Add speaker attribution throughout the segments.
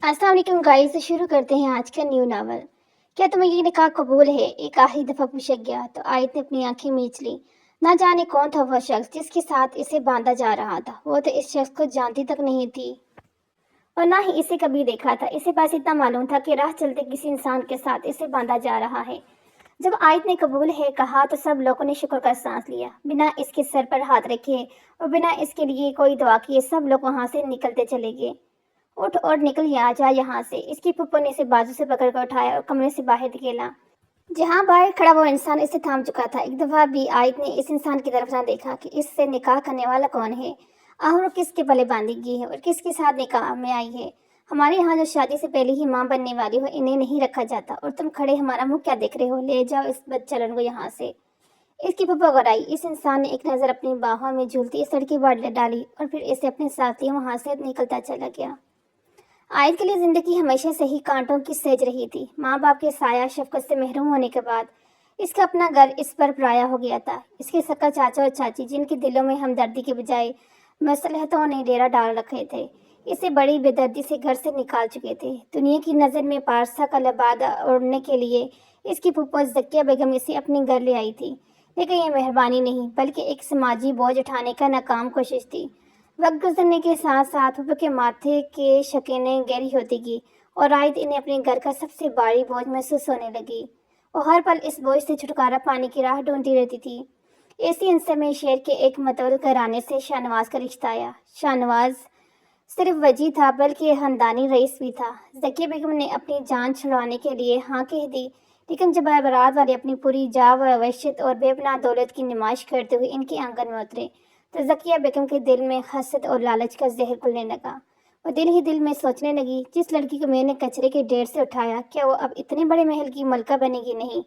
Speaker 1: अस्सलाम वालेकुम गाइस। शुरू करते हैं आज का न्यू नावल। क्या तुम्हें ये निकाह कबूल है? एक आखिरी दफा पूछा गया तो आयत ने अपनी आंखें मीच ली। ना जाने कौन था वह शख्स जिसके साथ इसे बांधा जा रहा था। वो तो इस शख्स को जानती तक नहीं थी और ना ही इसे कभी देखा था। इसे बस इतना मालूम था कि राह चलते किसी इंसान के साथ इसे बांधा जा रहा है। जब आयत ने कबूल है कहा तो सब लोगों ने शुक्र का सांस लिया। बिना इसके सर पर हाथ रखे और बिना इसके लिए कोई दुआ किए सब लोग वहां से निकलते चले गए। उठ और निकल यहाँ जा यहाँ से। इसकी फुप्पो ने इसे बाजू से पकड़कर उठाया और कमरे से बाहर धकेला। जहाँ बाहर खड़ा वो इंसान इसे थाम चुका था। एक दफा भी आयत ने इस इंसान की तरफ न देखा कि इससे निकाह करने वाला कौन है, आखिर वो किसके पले बांधी गई है और किसके साथ निकाह में आई है। हमारे यहाँ जो शादी से पहले ही माँ बनने वाली हो इन्हें नहीं रखा जाता। और तुम खड़े हमारा मुंह क्या देख रहे हो? ले जाओ इस बदचलन को यहाँ से। इसकी फुप्पो गड़ाई। इस इंसान ने एक नज़र अपनी बाहों में झूलती इस लड़की पर डाली और फिर इसे अपने साथ लिए वहाँ से निकलता चला गया। आयत के लिए जिंदगी हमेशा से ही कांटों की सज रही थी। माँ बाप के साया शफकत से महरूम होने के बाद इसका अपना घर इस पर पराया हो गया था। इसके सक्का चाचा और चाची जिनके दिलों में हमदर्दी के बजाय मसलहतों ने डेरा डाल रखे थे, इसे बड़ी बेदर्दी से घर से निकाल चुके थे। दुनिया की नज़र में पारसा का लबादा ओढ़ने के लिए इसकी फूफो ज़किया बेगम इसे अपने घर ले आई थी। लेकिन यह मेहरबानी नहीं बल्कि एक समाजी बोझ उठाने का नाकाम कोशिश थी। वक्त गुजरने के साथ साथ फूफो के माथे के शकीनें गहरी होती गई और आयत इन्हें अपने घर का सबसे भारी बोझ महसूस होने लगी। वो हर पल इस बोझ से छुटकारा पाने की राह ढूंढती रहती थी। इसी इंसान में शहर के एक मतवल घराने से शाहनवाज का रिश्ता आया। शाहनवाज सिर्फ वजी था बल्कि खानदानी रईस भी था। ज़किया बेगम ने अपनी जान छुड़वाने के लिए हाँ कह दी, लेकिन जब बारात वाले अपनी पूरी जा व वहशत और बेपनाह दौलत की नुमाइश करते हुए इनके आंगन में उतरे तो ज़किया बेगम के दिल में हसद और लालच का जहर घुलने लगा। वो दिल ही दिल में सोचने लगी, जिस लड़की को मैंने कचरे के ढेर से उठाया क्या वो अब इतने बड़े महल की मलका बनेगी? नहीं,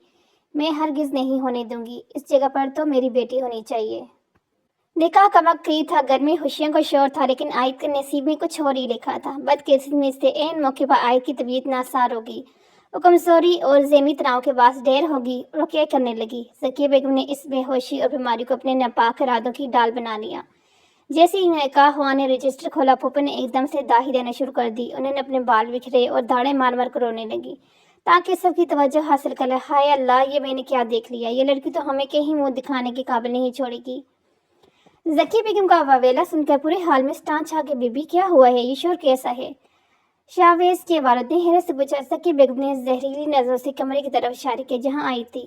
Speaker 1: मैं हरगिज नहीं होने दूंगी। इस जगह पर तो मेरी बेटी होनी चाहिए। निकाह का वक्त ही था, घर में खुशियों का शोर था, लेकिन आयत के नसीब में कुछ और ही लिखा था। बदकिस्मती से ऐन मौके पर आयत की तबीयत नासार होगी। वो कमजोरी और ज़हनी तनाव के बाद ढेर होगी और वो क्या करने लगी। ज़किया बेगम ने इस बेहोशी और बीमारी को अपने नापाक इरादों की डाल बना लिया। जैसे ही निकाह हुआ ने रजिस्टर खोला, फूफो ने एकदम से दाही देना शुरू कर दी। उन्होंने अपने बाल बिखरे और दाढ़ें मार मार कर रोने लगी ताकि सबकी तवज्जो हासिल कर ले। हाय अल्लाह, ये मैंने क्या देख लिया? ये लड़की तो हमें कहीं मुंह दिखाने के काबिल नहीं छोड़ेगी। ज़किया बेगम का वावेला सुनकर पूरे हाल में स्टान छा के, बीबी क्या हुआ है? ये शोर कैसा है? शाहवेज के वालिद ने हैरत से पूछा। ज़किया बेगम ने जहरीली नजरों से कमरे की तरफ इशारे किया जहाँ आई थी।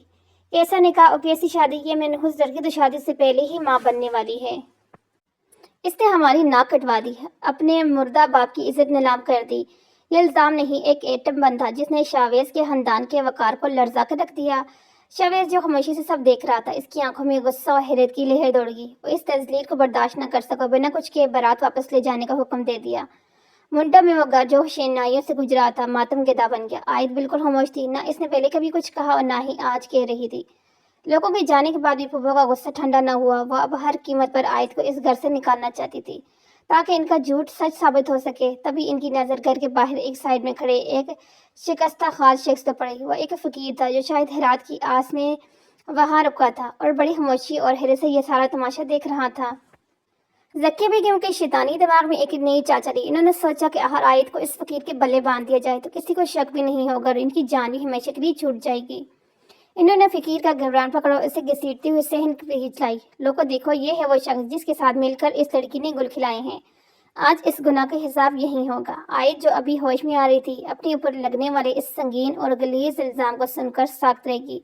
Speaker 1: कैसा निकाह और कैसी शादी की? मैंने उस लड़की तो शादी से पहले ही माँ बनने वाली है। इसने हमारी नाक कटवा दी है, अपने मुर्दा बाप की इज्जत नीलाम कर दी। ये इल्ज़ाम नहीं, एक एटम बम था जिसने शाहवेज के खानदान के वकार को लर्जा कर रख दिया। शाहवेज जो खामोशी से सब देख रहा था, इसकी आंखों में गुस्सा और हैरत की लहर दौड़ गई। वो इस तजलील को बर्दाश्त न कर सका, बिना कुछ के बारात वापस ले जाने का हुक्म दे दिया। मुंडा में वो घर जो शहनाइयों से गुजरा था मातम गेदा बन गया। आयत बिल्कुल खामोश थी, ना इसने पहले कभी कुछ कहा और ना ही आज कह रही थी। लोगों के जाने के बाद भी फूफो का गुस्सा ठंडा न हुआ। वह अब हर कीमत पर आयत को इस घर से निकालना चाहती थी ताकि इनका झूठ सच साबित हो सके। तभी इनकी नज़र घर के बाहर एक साइड में खड़े एक शिकस्ता खास शख्स पर पड़ी। वह एक फकीर था जो शायद हेरात की आस में वहां रुका था और बड़ी खामोशी और हैरत से यह सारा तमाशा देख रहा था। ज़किया बेगम के शैतानी दिमाग में एक नई चाल चली। इन्होंने सोचा कि हर आयत को इस फकीर के बल्ले बांध दिया जाए तो किसी को शक भी नहीं होगा और इनकी जान भी हमेशा के लिए छूट जाएगी। इन्होंने फकीर का घबरान पकड़ा और इसे घसीटते हुए सहन पे चलाई। लोगों देखो, ये है वो शख्स जिसके साथ मिलकर इस लड़की ने गुल खिलाए हैं। आज इस गुनाह का हिसाब यही होगा। आयत जो अभी होश में आ रही थी, अपने ऊपर लगने वाले इस संगीन और गलीज इल्जाम को सुनकर साख्त रहेगी।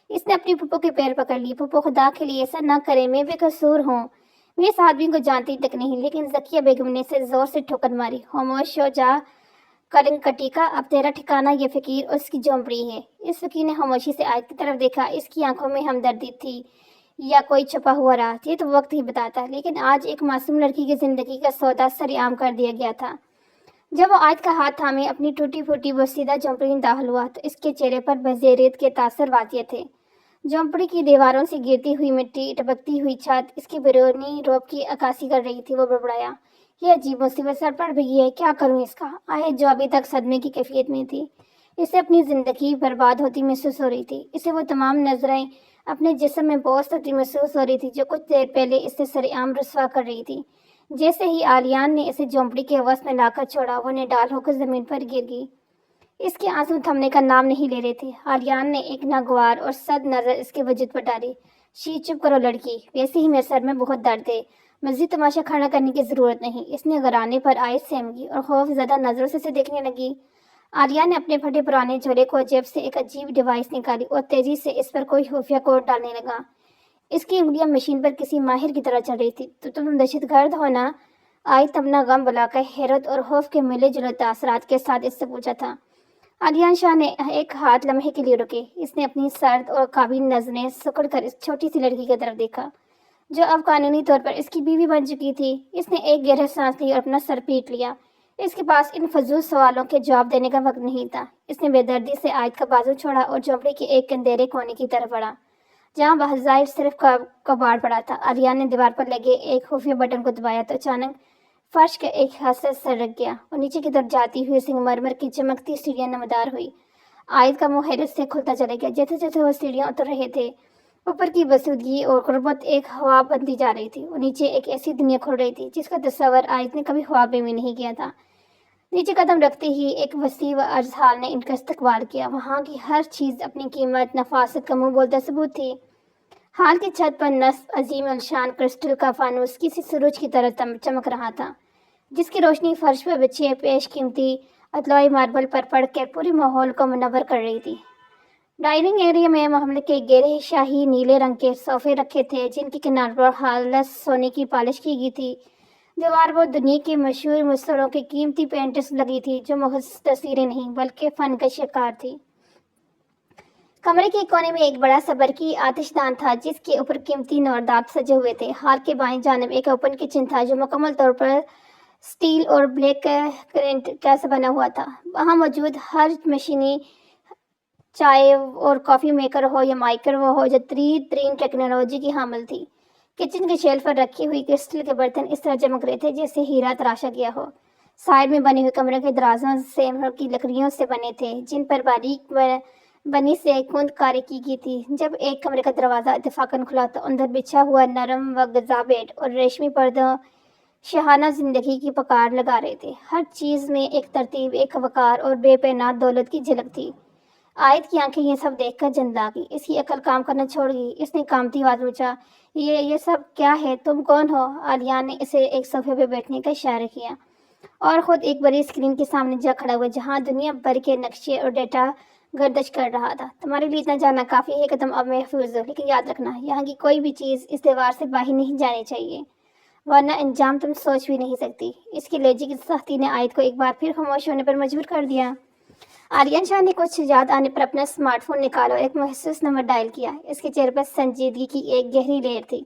Speaker 1: इसने अपनी फूफो के पैर पकड़ लिए। फूफो, खुदा के लिए ऐसा ना करे, मैं बेकसूर हूँ। मैं इस आदमी को जानती तक नहीं। लेकिन ज़किया बेगम ने इसे जोर से ठोकर मारी। खामोश हो जा कलिंग का, अब तेरा ठिकाना ये फकीर और उसकी झोंपड़ी है। इस फकीर ने खामोशी से आयत की तरफ देखा। इसकी आंखों में हमदर्दी थी या कोई छुपा हुआ राज, ये तो वक्त ही बताता। लेकिन आज एक मासूम लड़की की जिंदगी का सौदा सरेआम कर दिया गया था। जब वो आयत का हाथ थामे अपनी टूटी फूटी बसीदा झोंपड़ी में दाखिल हुआ तो इसके चेहरे पर बज़ेरेत के तासर वाक़िए थे। झोंपड़ी की दीवारों से गिरती हुई मिट्टी, टपकती हुई छत इसकी बैरूनी रौब की अक्कासी कर रही थी। वो बड़बड़ाया, ये अजीब मुसीबत सर पड़ गई है, क्या करूं इसका? आयत जो अभी तक सदमे की कैफियत में थी, इसे अपनी जिंदगी बर्बाद होती महसूस हो रही थी। इसे वो तमाम नजरें अपने जिस्म में बोझ होती महसूस हो रही थी जो कुछ देर पहले इससे सरेआम रुस्वा कर रही थी। जैसे ही आलियान ने इसे झोंपड़ी के वश में लाकर छोड़ा, वो निढाल होकर जमीन पर गिर गई। इसके आंसू थमने का नाम नहीं ले रहे थे। आलियान ने एक नागवार और सख्त नजर इसके वजूद पर डाली। शी, चुप करो लड़की, वैसे ही मेरे सर में बहुत दर्द है, मजीद तमाशा खड़ा करने की जरूरत नहीं। इसने घराने पर आए सहमगी और खौफ ज्यादा नजरों से देखने लगी। आलिया ने अपने फटे पुराने झोले को जेब से एक अजीब डिवाइस निकाली और तेजी से इस पर कोई खुफिया कोड डालने लगा। इसकी उंगलियां मशीन पर किसी माहिर की तरह चल रही थी। तो तुम दहशतगर्द हो ना? आई तमन्ना गम बुलाकर हैरत और खौफ के मिले जुले तासरात के साथ इससे पूछा था। आलियान शाह ने एक हाथ लम्हे के लिए रुके। इसने अपनी सर्द और काबिल नजरें सुकड़ इस छोटी सी लड़की की तरफ देखा, जो अब कानूनी तौर पर इसकी बीवी बन चुकी थी। इसने एक गहरा सांस ली और अपना सर पीट लिया। इसके पास इन फजूल सवालों के जवाब देने का वक्त नहीं था। इसने बेदर्दी से आयत का बाजू छोड़ा और झोंपड़ी के एक अंधेरे कोने की तरफ बढ़ा, जहाँ बाहर सिर्फ कबाड़ पड़ा था। आलिया ने दीवार पर लगे एक खुफिया बटन को दबाया तो अचानक फर्श का एक हादसा सरक गया और नीचे की तरफ जाती हुई संगमरमर की चमकती सीढ़ियां नमदार हुई। आयत का मुंह हैरत से खुलता चला गया। जैसे जैसे वो सीढ़ियां उतर रहे थे, ऊपर की बसूदगी और गुर्बत एक हवा बनती जा रही थी और नीचे एक ऐसी दुनिया खुल रही थी जिसका तस्वर आयत ने कभी ख्वाब में भी नहीं किया था। नीचे कदम रखते ही एक वसी व अर्ज हाल ने इनका इस्तकबाल किया। वहाँ की हर चीज अपनी कीमत, नफासत का मुंह बोलता सबूत थी। हाल की छत पर नस्ब अजीम अलशान क्रिस्टल का फानूस किसी सूरज की तरह चमक रहा था, जिसकी रोशनी फर्श पर बिछे पेश कीमती अतलाई मार्बल पर पड़कर पूरे माहौल को मुनव्वर कर रही थी। डाइनिंग एरिया में महल के गहरे शाही नीले रंग के सोफे रखे थे, जिनकी किनार पर हालस सोने की पॉलिश की गई थी। दीवार पर दुनिया के मशहूर मुसलों की कीमती पेंटिंग्स लगी थी, जो महज तस्वीरें नहीं बल्कि फन का शिकार थी। कमरे के कोने में एक बड़ा सा बरकी आतिशदान था, जिसके ऊपर कीमती नौरदाब सजे हुए थे। हाल के बाएं जानिब एक ओपन किचन था, जो मुकम्मल तौर पर स्टील और ब्लैक ग्रेनाइट का से बना हुआ था। वहाँ मौजूद हर मशीनी, चाय और कॉफ़ी मेकर हो या माइक्रोवेव हो, जो तरीन टेक्नोलॉजी की हामिल थी। किचन के शेल्फ पर रखी हुई क्रिस्टल के बर्तन इस तरह चमक रहे थे जैसे हीरा तराशा गया हो। साइड में बने हुए कमरे के दराजों सेमर की लकड़ियों से बने थे, जिन पर बारीक बनी से कुंदकारी की गई थी। जब एक कमरे का दरवाज़ा इत्तेफाकन खुला तो अंदर बिछा हुआ नरम व गजा बेड और रेशमी पर्दों शहाना जिंदगी की पुकार लगा रहे थे। हर चीज़ में एक तरतीब, एक वकार और बेपनाह दौलत की झलक थी। आयत की आंखें ये सब देखकर जंदा गई। इसकी अकल काम करना छोड़ गई। इसने कामती आवाज पूछा, ये सब क्या है? तुम कौन हो? आलिया ने इसे एक सोफे पे बैठने का इशारा किया और खुद एक बड़ी स्क्रीन के सामने जा खड़ा हुआ, जहाँ दुनिया भर के नक्शे और डेटा गर्दिश कर रहा था। तुम्हारे लिए इतना जानना काफ़ी है कि तुम अब महफूज हो, लेकिन याद रखना, यहाँ की कोई भी चीज़ इस दीवार से बाहर नहीं जानी चाहिए, वरना अंजाम तुम सोच भी नहीं सकती। इसकी लहजे की सख्ती ने आयत को एक बार फिर खामोश होने पर मजबूर कर दिया। आर्यन शाह ने कुछ याद आने पर अपना स्मार्टफोन निकाला और एक महसूस नंबर डायल किया। इसके चेहरे पर संजीदगी की एक गहरी लेयर थी।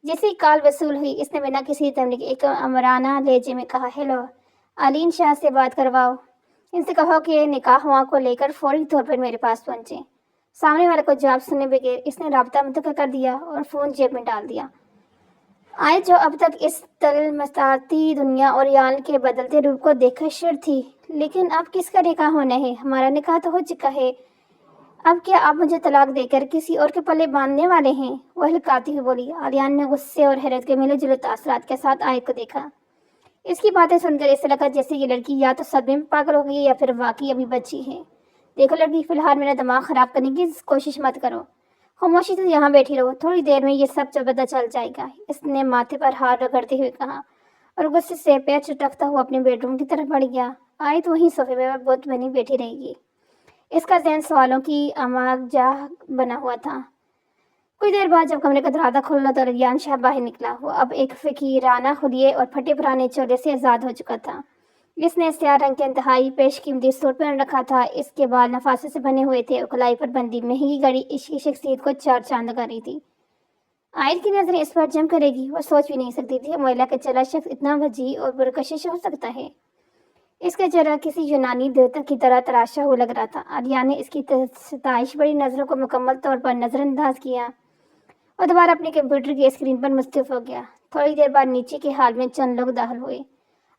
Speaker 1: जैसे ही कॉल वसूल हुई, इसने बिना किसी तमने के एक अमराना लहजे में कहा, हेलो, अलीन शाह से बात करवाओ। इनसे कहो कि निकाह हुआ को लेकर फौरी तौर पर मेरे पास पहुंचे। सामने वाले को जवाब सुनने बगैर इसने राब्ता मुंतकिल कर दिया और फ़ोन जेब में डाल दिया। आय, जो अब तक इस तलमसाती दुनिया और यान के बदलते रूप को देखकर शिर थी, लेकिन अब किसका निकाह होना है? हमारा निकाह तो हो चुका है। अब क्या आप मुझे तलाक देकर किसी और के पल्ले बांधने वाले हैं? वह हल्काती हुई बोली। आलियान ने गुस्से और हैरत के मिले जुले तासरात के साथ आयत को देखा। इसकी बातें सुनकर ऐसा लगा जैसे ये लड़की या तो सदमे में पागल हो गई या फिर वाकई अभी बच्ची है। देखो लड़की, फिलहाल मेरा दिमाग खराब करने की कोशिश मत करो। खामोशी से यहाँ बैठी रहो, थोड़ी देर में ये सब पता चल जाएगा। इसने माथे पर हाथ रगड़ते हुए कहा और गुस्से से पैर चटकता हुआ अपने बेडरूम की तरफ बढ़ गया। आयत वहीं सोफे पर बुत बनी बैठी रहेगी। इसका ज़हन सवालों की आमाजाह बना हुआ था। कुछ देर बाद जब कमरे का दरवाज़ा खुला तो रियान शाह बाहर निकला। वो अब एक फकीराना खुलिए और फटे पुराने चोले से आज़ाद हो चुका था। इसने स्याह रंग के इंतहाई पेशकीमती सूट पहन रखा था। इसके बाल नफासे से बने हुए थे और कलाई पर बंदी महंगी घड़ी इसकी शख्सियत को चार चांद लगा रही थी। आयत की नजरें इस पर जम करेगी, वह सोच भी नहीं सकती थी महिला का चला शख्स इतना वजी और पुरकशिश हो सकता है। इसका चेहरा किसी यूनानी देवता की तरह तराशा हुआ लग रहा था। आलिया ने इसकी सताइश बड़ी नजरों को मुकम्मल तौर पर नजरअंदाज किया और दोबारा अपने कंप्यूटर की स्क्रीन पर मुस्तफ़ हो गया। थोड़ी देर बाद नीचे के हाल में चंद लोग दाखिल हुए।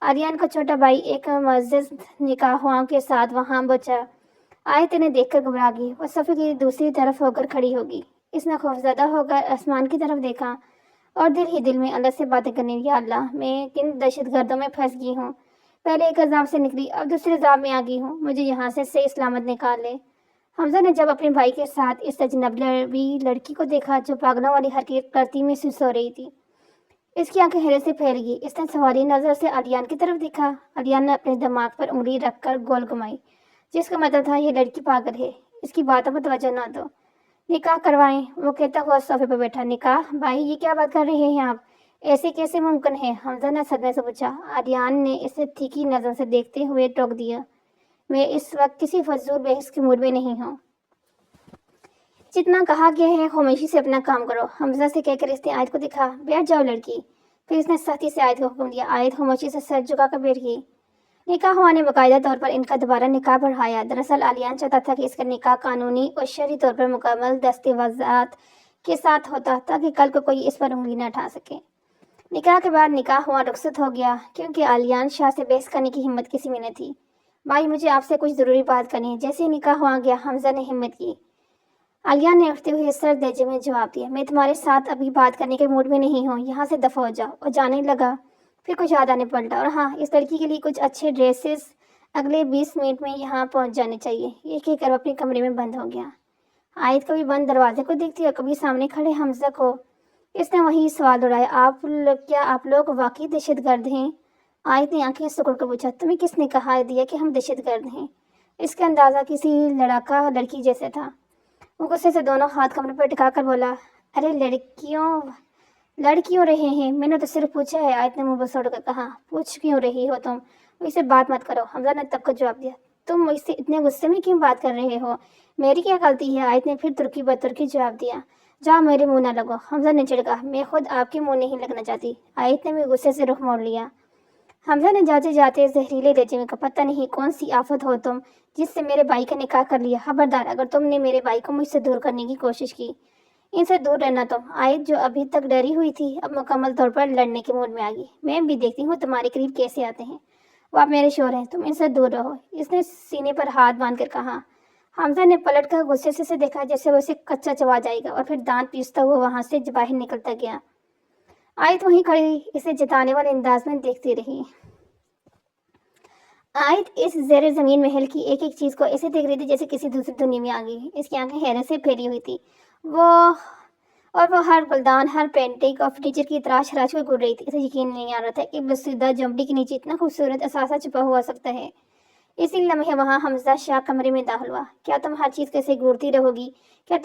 Speaker 1: आर्यन का छोटा भाई एक मज़्ज़िज़ निकाहों के साथ वहाँ बचा। आयत इन्हें देखकर घबरा गई। वह सोफे की दूसरी तरफ होकर खड़ी होगी। इसने खौफज़दा होकर आसमान की तरफ देखा اور دل ہی دل میں اللہ سے باتیں کرنے، یا اللہ میں کن دہشت گردوں میں پھنس گئی ہوں، پہلے ایک عذاب سے نکلی اب دوسرے عذاب میں آ گئی ہوں، مجھے یہاں سے صحیح سلامت نکال لے۔ حمزہ نے جب اپنے بھائی کے ساتھ اس اجنبی لڑکی کو دیکھا جو پاگلوں والی حرکت کرتی محسوس ہو رہی تھی، اس کی آنکھیں حیرت سے پھیل گئی۔ اس نے سوالی نظر سے علیان کی طرف دیکھا۔ علیان نے اپنے دماغ پر انگلی رکھ کر گول گھمائی، جس کا مطلب تھا یہ لڑکی پاگل ہے، اس کی باتوں پر توجہ نہ دو۔ نکاح کروائیں، وہ کہتا ہوا صوفے پر بیٹھا۔ نکاح؟ بھائی یہ کیا بات کر رہے ہیں آپ، ایسے کیسے ممکن ہے؟ حمزہ نے صدمے سے پوچھا۔ علیان نے اسے تیکھی نظر سے دیکھتے ہوئے ٹوک دیا، میں اس وقت کسی فضول بحث کے موڈ میں نہیں ہوں۔ جتنا کہا گیا ہے خاموشی سے اپنا کام کرو، حمزہ سے کہہ کر اس نے آیت کو دکھا۔ بیٹھ جاؤ لڑکی۔ پھر اس نے سختی سے آیت کو حکم دیا۔ آیت خاموشی سے سر جھکا کر بیٹھ گئی۔ نکاح ہوا نے باقاعدہ طور پر ان کا دوبارہ نکاح بڑھایا۔ دراصل علیان چاہتا تھا کہ اس کا نکاح قانونی اور شرعی طور پر مکمل دستاویزات کے ساتھ ہوتا تاکہ کل کو کوئی اس پر انگلی نہ اٹھا سکے۔ نکاح کے بعد نکاح ہوا رخصت ہو گیا کیونکہ علیان شاہ سے بحث کرنے کی ہمت کسی میں نہ تھی۔ بھائی مجھے آپ سے کچھ ضروری بات کرنی ہے۔ جیسے ہی نکاح ہوا گیا حمزہ نے ہمت کی۔ علیان نے اٹھتے ہوئے سر لہجے میں جواب دیا، میں تمہارے ساتھ ابھی بات کرنے کے موڈ میں نہیں ہوں، یہاں سے دفع ہو جاؤ۔ اور جانے لگا۔ پھر کچھ یاد آنے پلٹا، اور ہاں اس لڑکی کے لیے کچھ اچھے ڈریسز اگلے 20 منٹ میں یہاں پہنچ جانے چاہیے۔ یہ کہہ کر اپنے کمرے میں بند ہو گیا۔ آیت کبھی بند دروازے کو دیکھتی اور کبھی سامنے کھڑے حمزہ کو۔ اس نے وہی سوال دہرایا، کیا آپ لوگ واقعی دہشت گرد ہیں؟ آیت نے آنکھیں سکڑ کر پوچھا، تمہیں کس نے کہا دیا کہ ہم دہشت گرد ہیں؟ اس کا اندازہ کسی لڑاکا لڑکی جیسے تھا۔ وہ غصے سے دونوں ہاتھ کمرے پر ٹکا کر بولا، ارے لڑ کیوں رہے ہیں؟ میں نے تو صرف پوچھا ہے۔ آیت نے منہ بسوڑ کر کہا، پوچھ کیوں رہی ہو تم؟ مجھ سے بات مت کرو۔ حمزہ نے تب کو جواب دیا، تم مجھ سے اتنے غصے میں کیوں بات کر رہے ہو؟ میری کیا غلطی ہے؟ آیت نے پھر ترکی بترکی جواب دیا، جاؤ میرے منہ نہ لگو۔ حمزہ نے چڑھا، میں خود آپ کے منہ نہیں لگنا چاہتی۔ آیت نے بھی غصے سے رخ موڑ لیا۔ حمزہ نے جاتے جاتے زہریلے لہجے میں کہا، پتہ نہیں کون سی آفت ہو تم جس سے میرے بھائی کا نکاح کر لیا۔ خبردار اگر تم نے میرے بھائی کو مجھ سے دور کرنے کی کوشش کی، ان سے دور رہنا تم۔ آیت جو ابھی تک ڈری ہوئی تھی اب مکمل طور پر لڑنے کے موڈ میں آ گئی۔ میں بھی دیکھتی ہوں تمہارے قریب کیسے آتے ہیں، وہ آپ میرے شوہر ہیں، تم ان سے دور رہو۔ اس نے سینے پر ہاتھ باندھ کر کہا۔ حمزہ نے پلٹ کر غصے سے دیکھا جیسے وہ اسے کچا چبا جائے گا، اور پھر دانت پیستا ہوا وہاں سے باہر نکلتا گیا۔ آیت وہیں کھڑی اسے جتانے والے انداز میں دیکھتی رہی۔ آیت اس زیر زمین محل کی ایک ایک چیز کو ایسے دیکھ رہی تھی جیسے کسی دوسری دنیا میں آ گئی۔ اس کی آنکھیں حیرت سے پھیلی ہوئی تھی، وہ ہر گلدان، ہر پینٹنگ اور فرنیچر کی تراش کو گھور رہی تھی۔ اسے یقین نہیں آ رہا تھا کہ بسودہ جھونپڑی کے نیچے اتنا خوبصورت اثاثہ چھپا ہوا سکتا ہے۔ اسی لمحے وہاں حمزہ شاہ کمرے میں داخل ہوا۔ کیا تم ہر چیز کیسے گھورتی رہو گی؟ کیا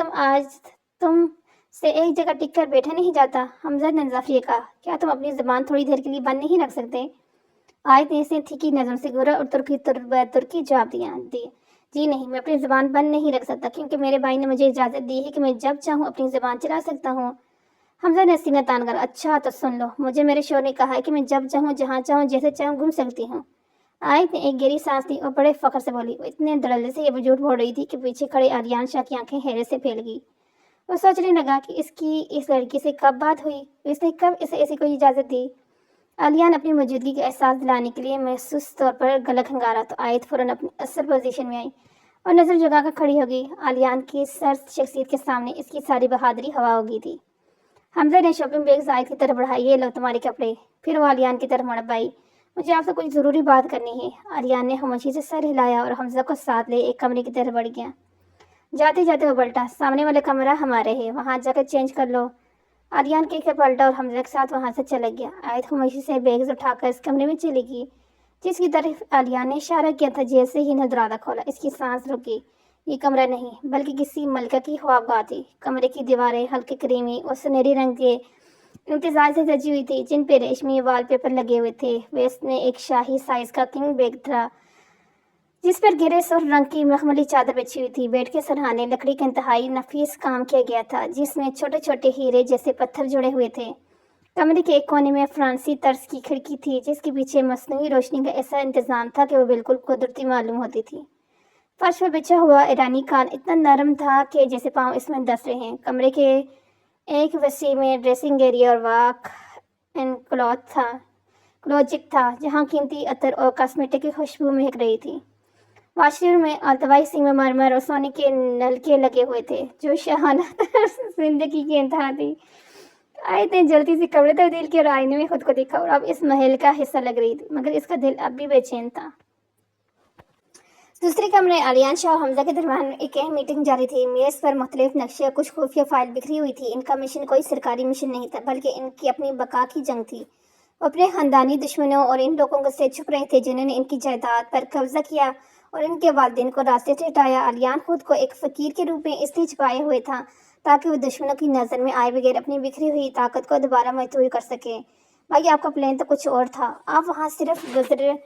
Speaker 1: تم سے ایک جگہ ٹک کر بیٹھا نہیں جاتا؟ حمزہ نے زفیہ کہا، کیا تم اپنی زبان تھوڑی دیر کے لیے بند نہیں رکھ سکتے؟ آیت نے اسے تھیکی نظر سے گھورا اور ترکی جواب دیا، جی نہیں، میں اپنی زبان بند نہیں رکھ سکتا کیونکہ میرے بھائی نے مجھے اجازت دی ہے کہ میں جب چاہوں اپنی زبان چلا سکتا ہوں۔ حمزہ نے سینہ تان کر، اچھا تو سن لو، مجھے میرے شوہر نے کہا ہے کہ میں جب چاہوں جہاں چاہوں جیسے چاہوں گھوم سکتی ہوں۔ آیت نے ایک گہری سانس لی اور بڑے فخر سے بولی۔ وہ اتنے دھڑلے سے یہ جھوٹ بول رہی تھی کہ پیچھے کھڑے علیان شاہ کی آنکھیں حیرت سے پھیل گئی۔ وہ سوچنے لگا کہ اس لڑکی سے کب بات ہوئی، اس نے کب اسے ایسی کوئی اجازت دی۔ علیان اپنی موجودگی کا احساس دلانے کے لیے محسوس طور پر گلا کھنگارا تو آیت فوراً اپنی اصل پوزیشن میں آئی اور نظر جگا کر کھڑی ہو گئی۔ علیان کی سرد شخصیت کے سامنے اس کی ساری بہادری ہوا ہو گئی تھی۔ حمزہ نے شاپنگ بیگز آیت کی طرف بڑھائی، یہ لو تمہارے کپڑے۔ پھر وہ علیان کی طرف مڑا، بھائی مجھے آپ سے کچھ ضروری بات کرنی ہے۔ علیان نے خاموشی سے سر ہلایا اور حمزہ کو ساتھ لے ایک کمرے کی طرف بڑھ گیا۔ جاتے جاتے وہ پلٹا، سامنے والا کمرہ ہمارے ہے، وہاں جا کر چینج کر لو۔ علیان کہہ کر پلٹا اور حمزہ کے ساتھ وہاں سے چلا گیا۔ آیت خاموشی سے بیگز اٹھا کر اس کمرے میں چلی گئی جس کی طرف علیان نے اشارہ کیا تھا۔ جیسے ہی نے دروازہ کھولا اس کی سانس رک گئی۔ یہ کمرہ نہیں بلکہ کسی ملکہ کی خوابگاہ تھی۔ کمرے کی دیواریں ہلکے کریمی اور سنہری رنگ کے امتزاج سے سجی ہوئی تھی جن پہ ریشمی وال پیپر لگے ہوئے تھے۔ ویسٹ میں ایک شاہی سائز کا کنگ بیڈ تھا جس پر گہرے سرخ رنگ کی مخملی چادر بچھی ہوئی تھی۔ بیڈ کے سرہانے لکڑی کا انتہائی نفیس کام کیا گیا تھا جس میں چھوٹے چھوٹے ہیرے جیسے پتھر جڑے ہوئے تھے۔ کمرے کے ایک کونے میں فرانسیسی طرز کی کھڑکی تھی جس کے پیچھے مصنوعی روشنی کا ایسا انتظام تھا کہ وہ بالکل قدرتی معلوم ہوتی تھی۔ فرش پر بچھا ہوا ایرانی کان اتنا نرم تھا کہ جیسے پاؤں اس میں دس رہے ہیں۔ کمرے کے ایک وسیع میں ڈریسنگ ایریا اور واک ان کلوزٹ تھا جہاں قیمتی عطر اور کاسمیٹک کی خوشبو مہک رہی تھی۔ واش روم میں التوائی سنگ مرمر اور سونے کے نلکے لگے ہوئے تھے جو شاہانہ زندگی کی انتہا تھی۔ आयत ने जल्दी से कपड़े तब्दील किए और आईने में खुद को देखा और अब इस महल का हिस्सा लग रही थी, मगर इसका दिल अब भी बेचैन था। दूसरे कमरे आलियान शाह और हमजा के दरमियान एक अहम मीटिंग जारी थी। मेज पर मुख्तलिफ नक्शे और कुछ खुफिया फाइल बिखरी हुई थी। इनका मिशन कोई सरकारी मिशन नहीं था, बल्कि इनकी अपनी बका की जंग थी। वो अपने खानदानी दुश्मनों और इन लोगों से छुप रहे थे जिन्होंने इनकी जायदाद पर कब्जा किया और इनके वालिदैन को रास्ते से हटाया। आलियान खुद को एक फकीर के रूप में इसलिए छुपाए हुए था ताकि वो दुश्मनों की नज़र में आए बगैर अपनी बिखरी हुई ताकत को दोबारा महसूस कर सके। भाई आपका प्लान तो कुछ और था, आप वहाँ सिर्फ गुजर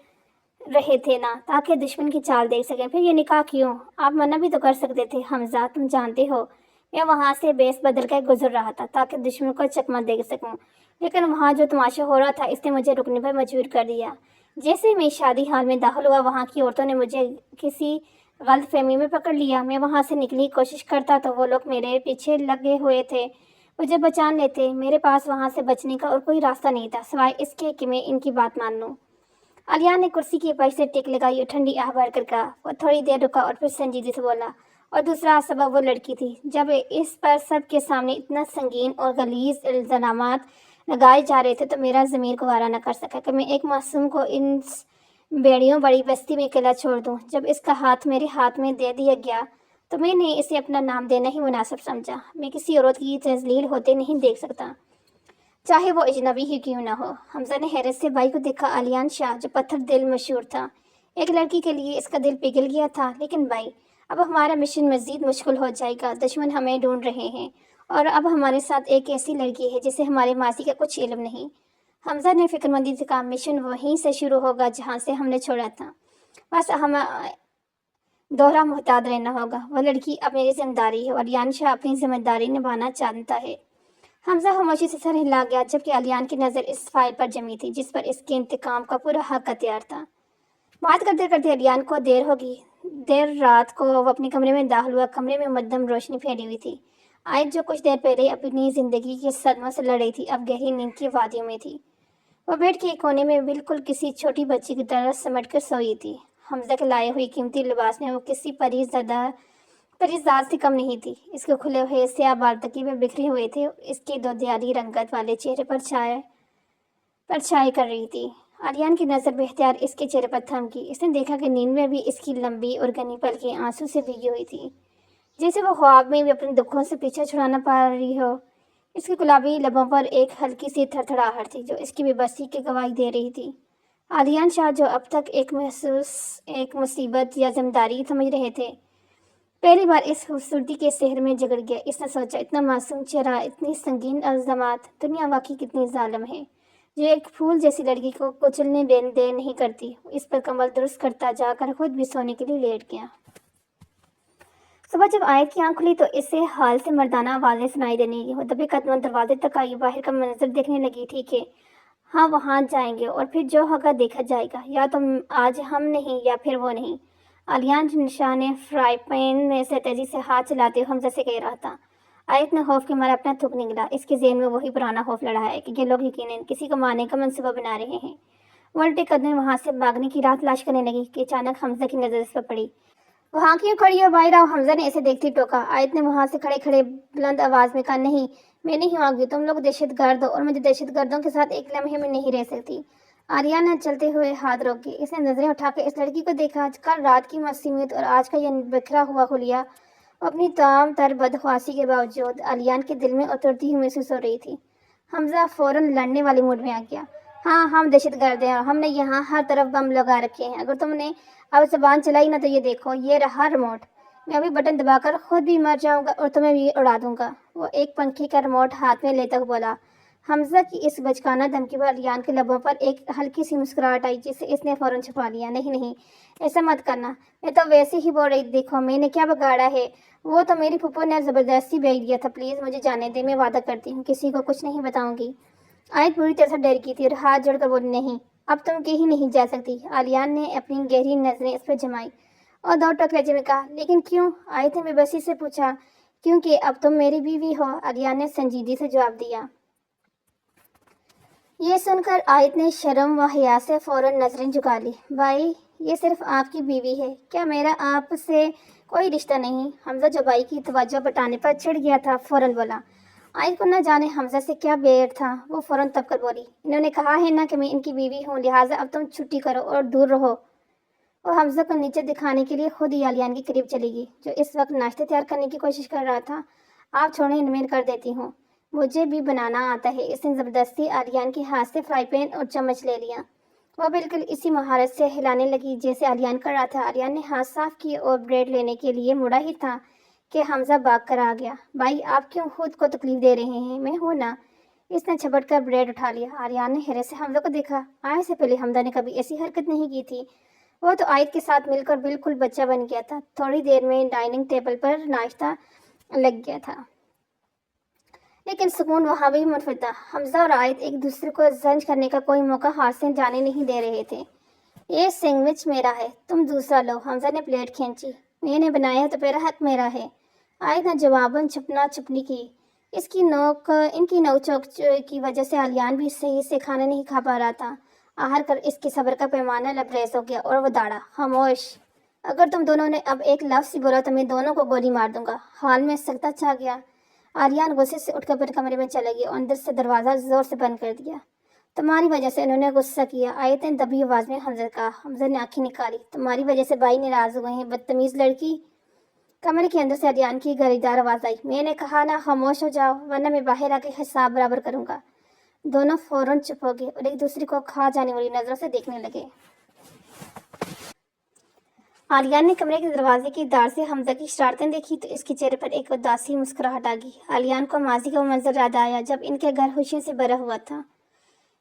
Speaker 1: रहे थे ना ताकि दुश्मन की चाल देख सकें। फिर ये निकाह क्यों? आप मना भी तो कर सकते थे हमजा, तुम जानते हो मैं वहाँ से बेस बदल कर गुजर रहा था ताकि दुश्मन को चकमा दे सकूं, लेकिन वहाँ जो तमाशा हो रहा था इसने मुझे रुकने पर मजबूर कर दिया। जैसे मैं शादी हाल में दाखिल हुआ वहाँ की औरतों ने मुझे किसी गलत फहमी में पकड़ लिया। मैं वहाँ से निकलने की कोशिश करता तो वो लोग मेरे पीछे लगे हुए थे, मुझे बचान लेते। मेरे पास वहाँ से बचने का और कोई रास्ता नहीं था सिवाय इसके कि मैं इनकी बात मान लूँ। आलिया ने कुर्सी की पाई से टेक लगाई और ठंडी आह भर कर कहा। वो थोड़ी देर रुका और फिर संजीदगी से बोला, और दूसरा सबब वो लड़की थी। जब इस पर सबके सामने इतना संगीन और गलीज इल्ज़ामात लगाए जा रहे थे तो मेरा ज़मीर गवारा न कर सका कि मैं एक मासूम को इन बेड़ियों बड़ी बस्ती में अकेला छोड़ दूं। जब इसका हाथ मेरे हाथ में दे दिया गया तो मैंने इसे अपना नाम देना ही मुनासिब समझा। मैं किसी औरत की तजलील होते नहीं देख सकता, चाहे वो अजनबी ही क्यों ना हो। हमजा ने हैरत से भाई को देखा। आलियान शाह जो पत्थर दिल मशहूर था, एक लड़की के लिए इसका दिल पिघल गया था। लेकिन भाई अब हमारा मिशन मजीद मुश्किल हो जाएगा। दुश्मन हमें ढूंढ रहे हैं और अब हमारे साथ एक ऐसी लड़की है जिसे हमारे मासी का कुछ इल्म नहीं। हमजा ने फिक्रमंदी से कहा, मिशन वहीं से शुरू होगा जहाँ से हमने छोड़ा था, बस हम दोहरा मोहताद रहना होगा। वह लड़की अब मेरी जिम्मेदारी है और आलियान शाह अपनी जिम्मेदारी निभाना जानता है। हमजा खामोशी से सर हिला गया, जबकि आलियान की नज़र इस फाइल पर जमी थी जिस पर इसके इंतकाम का पूरा हक तैयार था। बात करते करते आलियान को देर होगी। देर रात को वो अपने कमरे में दाखिल हुआ। कमरे में मध्यम रोशनी फैली हुई थी। आयत जो कुछ देर पहले अपनी जिंदगी के सदमों से लड़ रही थी अब गहरी नींद की वादियों में थी। वो बेड के एक कोने में बिल्कुल किसी छोटी बच्ची की तरह समट कर सोई थी। हमजा के लाए हुई कीमती लिबास में वो किसी परिजात से कम नहीं थी। इसके खुले हुए स्याह बाल तकिए में बिखरे हुए थे। इसके दो दियारी रंगत वाले चेहरे पर छाए कर रही थी। आलियान की नज़र बेख्तियार इसके चेहरे पर थमकी। इसने देखा कि नींद में भी इसकी लंबी और घनी पलकें आंसू से भीगी हुई थी, जैसे वो ख्वाब में भी अपने दुखों से पीछा छुड़ाना पा रही हो। इसके गुलाबी लबों पर एक हल्की सी थरथराहट थी जो इसकी बेबसी की गवाही दे रही थी। आलियान शाह जो अब तक एक मुसीबत या जिम्मेदारी समझ रहे थे, पहली बार इस खूबसूरती के शहर में जगड़ गया। इसने सोचा, इतना मासूम चेहरा, इतनी संगीन अल्ज़ामात, दुनिया वाकई कितनी जालिम है जो एक फूल जैसी लड़की को कुचलने दे नहीं करती। इस पर कमल दुरुस्त करता जाकर खुद भी सोने के लिए लेट गया। सुबह जब आयत की आंख खुली तो इसे हाल से मर्दाना आवाज़ें सुनाई देने लगी। वो दबे कदम दरवाजे तक आई, बाहर का मंजर देखने लगी। ठीक है, हाँ वहाँ जाएंगे और फिर जो होगा देखा जाएगा, या तो आज हम नहीं या फिर वो नहीं। आलियान शाह ने फ्राई पैन में से तेजी से हाथ चलाते हुए हमजा से कह रहा था। आयत ने खौफ के मारे अपना थूक निकला। इसके ज़हन में वही पुराना खौफ लड़ा है कि ये लोग यकीनन किसी को मारने का मंसूबा बना रहे हैं। वो उल्टे कदम वहाँ से भागने की राह तलाश करने लगी कि अचानक हमजा की नज़र इस पर पड़ी। वहाँ क्यों खड़ी हो बाहर आओ, हमजा ने इसे देखती टोका। आयत ने वहाँ से खड़े खड़े बुलंद आवाज़ में कहा, नहीं मैं नहीं आऊँगी, तुम लोग दहशतगर्द हो और मुझे दहशतगर्दों के साथ एक लम्हे में नहीं रह सकती। आर्या ने चलते हुए हाथ रोके। इसने नजरें उठाकर इस लड़की को देखा। कल रात की मासूमियत और आज का यह बिखरा हुआ हुलिया अपनी तमाम तर बदख्वासी के बावजूद आलियान के दिल में उतरती हुई महसूस हो रही थी। हमजा फौरन लड़ने वाले मूड में आ गया। हाँ हम दहशतगर्द हैं और हमने यहाँ हर तरफ बम लगा रखे हैं। अगर तुमने अब जबान चलाई ना तो ये देखो, ये रहा रिमोट। मैं अभी बटन दबाकर खुद भी मर जाऊंगा और तुम्हें भी उड़ा दूंगा। वो एक पंखे का रिमोट हाथ में लेता हुआ बोला। हमजा की इस बचकाना धमकी पर अलियान के लबों पर एक हल्की सी मुस्कुराहट आई जिसे इसने फौरन छुपा लिया। नहीं नहीं ऐसा मत करना, मैं तो वैसे ही बोल रही। देखो मैंने क्या बिगाड़ा है, वो तो मेरी फूफो ने ज़बरदस्ती भेज दिया था। प्लीज़ मुझे जाने दे, मैं वादा करती हूँ किसी को कुछ नहीं बताऊंगी। आयत पूरी तरह से डर गई थी और हाथ जोड़कर बोली, नहीं अब तुम कहीं नहीं जा सकती। आलियान ने अपनी गहरी नजरें इस पर जमाई और दो टक लहजे में कहा, लेकिन क्यों? आयत ने बेबसी से पूछा। क्योंकि अब तुम मेरी बीवी हो, आलियान ने संजीदगी से जवाब दिया। ये सुनकर आयत ने शर्म व हया से फौरन नजरें झुका ली। भाई ये सिर्फ आपकी बीवी है, क्या मेरा आपसे कोई रिश्ता नहीं? हमजा जो भाई की तवज्जो बटाने पर छिड़ गया था फौरन बोला, आयत को न जाने हमजा से क्या बैर था, वो फौरन तब कर बोली, इन्होंने कहा है ना कि मैं इनकी बीवी हूँ, लिहाजा अब तुम छुट्टी करो और दूर रहो। और हमजा को नीचे दिखाने के लिए खुद ही आलियान के करीब चली गई, जो इस वक्त नाश्ता तैयार करने की कोशिश कर रहा था। आप छोड़ें, मैं कर देती हूँ, मुझे भी बनाना आता है। इसने ज़बरदस्ती आलियान के हाथ से फ्राई पैन और चम्मच ले लिया। वह बिल्कुल इसी महारत से हिलाने लगी जैसे आलियान कर रहा था। आलियान ने हाथ साफ किए और ब्रेड लेने के लिए मुड़ा ही था कि हमजा भाग कर आ गया। भाई, आप क्यों खुद को तकलीफ दे रहे हैं, मैं हूं ना। इसने झपट कर ब्रेड उठा लिया। आलियान ने हैरत से हमजा को देखा। आय से पहले हमजा ने कभी ऐसी हरकत नहीं की थी। वो तो आयत के साथ मिलकर बिल्कुल बच्चा बन गया था। थोड़ी देर में डाइनिंग टेबल पर नाश्ता लग गया था, लेकिन सुकून वहाँ भी मुनफिद था। हमजा और आयत एक दूसरे को जंज करने का कोई मौका हाथ से जाने नहीं दे रहे थे। ये सैंडविच मेरा है, तुम दूसरा लो। हमजा ने प्लेट खींची। मैंने बनाया तो मेरा हक मेरा है। आयत ने जवाबन छपना छपनी की। इनकी नोक-झोंक की वजह से आलियान भी सही से खाना नहीं खा पा रहा था। आहर कर इसके सब्र का पैमाना लबरेज हो गया और वो दाड़ा, खामोश। अगर तुम दोनों ने अब एक लफ्ज़ ही बोला तो मैं दोनों को गोली मार दूंगा। हाल में सख्ता छा गया। आलियान गुस्से से उठकर अपने कमरे में चले गई और अंदर से दरवाज़ा जोर से बंद कर दिया। तुम्हारी वजह से इन्होंने गुस्सा किया, आयत ने दबी आवाज़ में हमजा कहा। हमजा ने आंखें निकाली। तुम्हारी वजह से भाई नाराज़ हुए हैं, बदतमीज़ लड़की। कमरे के अंदर से आलियान की गरेदार आवाज़ आई। मैंने कहा ना खामोश हो जाओ, वरना मैं बाहर आके हिसाब बराबर करूंगा। दोनों फौरन चुप हो गए और एक दूसरे को खा जाने वाली नजरों से देखने लगे। आलियान ने कमरे के दरवाजे की दार से हमजा की शरारतें देखी तो इसके चेहरे पर एक उदासी मुस्कुराहट आ गई। आलियान को माजी का वो मंजर याद आया जब इनके घर खुशियों से भरा हुआ था।